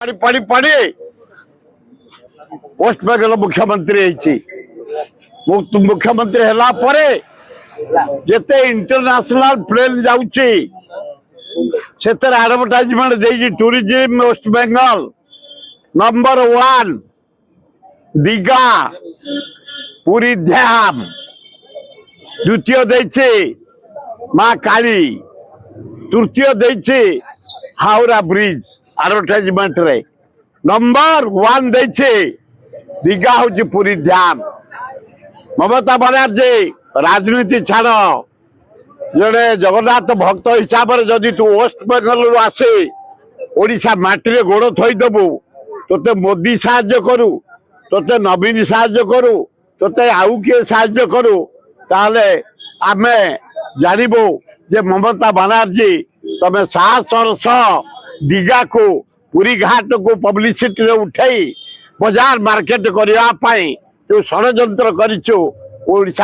पढ़ी पढ़ी पढ़ी वेस्ट बेंगल मुख्यमंत्री मुख्यमंत्री है जिते इंटरनेशनल प्लेन जाऊँगी से एडवर्टाइजमेंट दे tourism West Bengal number 1 Digha Puri ध्यान द्वितीय देछि माँ काली तृतीय देछि हावड़ा ब्रिज एडवर्टाइजमेंट रे नंबर 1 देछि दीघा हूँ पुरी ध्यान। ममता बनर्जी राजनीति छाड़ जड़े जगन्नाथ भक्त हिसाब से जदि तू वेस्ट बेंगल आसे ओडिशा माटी गोड़ थईदेबू तोते मोदी साहाय्य करू तोते नवीन साहाय्य करू तोते आउ किए साहाय्य करू ताले आमे जानबू जे ममता बनर्जी तमे साहसर सह दीघा को पुरी घाट को पब्लिसिटी रे उठाई बाजार मार्केट करने जो षड्यंत्र करिछो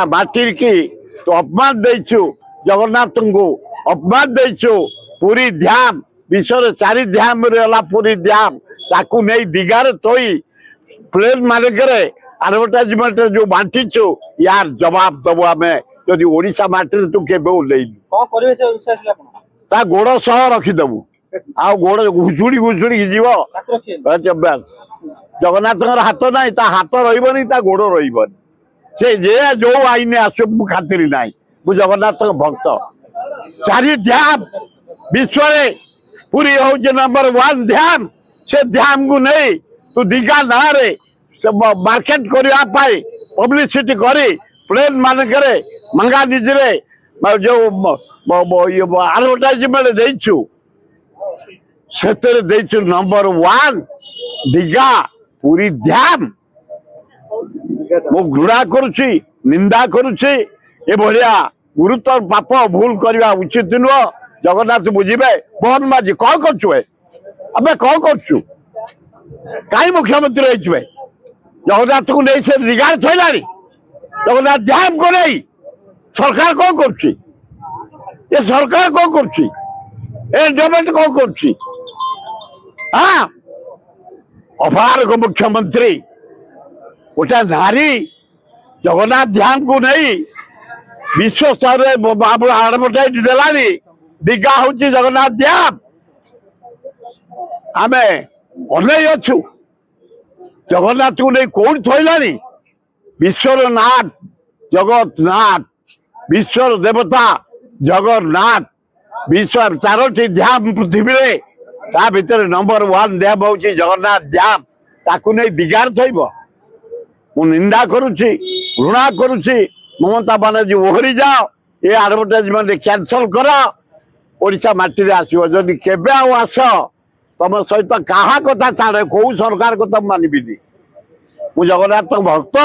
माटी की तो अपमान देछु जगन्नाथ को अपमान देछु पुरी ध्यान विश्व 4 ध्यान रहा पुरी ध्यान ताकू नहीं दीघार तोई प्लेन मानक एडवर्टाइजमेंट जो बांटीचु यार जवाब दबो आम जदि ओडिशा माटी तू के गोड़ सह रखीदेबू आ गोड़ घुषुड़ी घुषुड़ी जीव बस जगन्नाथ हाथ ना हाथ रही गोड़ रही से जे जो आईने आसो खातिर ना मु जगन्नाथ भक्त 4 ध्यान विश्व पूरी हूँ नंबर 1 ध्यान से ध्यान को नहीं तू दीघा ना रे मार्केट करने पब्लिसिटी करी प्लेन मानक मंगा निजरे जो एडवर्टाइजमेंट देछु से नंबर 1 दीघा पूरी ध्यान मु घृणा करुछि निंदा करुछि ए भलिया गुरुतर पाप भूल करवा उचित नुह। जगन्नाथ बुझे मोहन माझी कौन करछु अबे कौन करछु कहीं मुख्यमंत्री रही जगन्नाथ को नहीं से दीघा थोड़ा जगन्नाथ ध्यान को नहीं सरकार कौन कर सरकार कौन कर गवर्नमेंट कौन कर हाँ अपार को मुख्यमंत्री गोटे नारी जगन्नाथ ध्यान को नहीं विश्व स्तर एडवर्टाइज देलानी दीघा हूँ जगन्नाथ ध्यान आम अनई अच्छु जगन्नाथ को नहीं कौन थोलानी विश्वर नाथ जगन्नाथ विश्वर देवता जगन्नाथ विश्व 4टी ध्यान पृथ्वी ता भीतर नंबर 1 ध्यान हूँ जगन्नाथ ध्यान ताकू नहीं दीघार थोब मु निंदा करुच्ची घृणा करुच्ची ममता बनर्जी ओहरी जाओ ये एडवर्टाइजमेंट कैंसल कर ओडिशा माटी आसो जदि केबे आस तुम सहित क्या कथा छाड़े कौ सरकार को तुम मानबिनी मु जगन्नाथ भक्त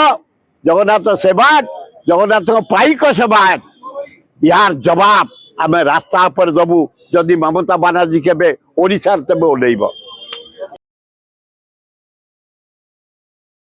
जगन्नाथ सेवक जगन्नाथ पाइक सेवक यार जवाब आम रास्ता पर दबू जदि ममता बनर्जी केबे ओडिशा तेबे ओल्लैब।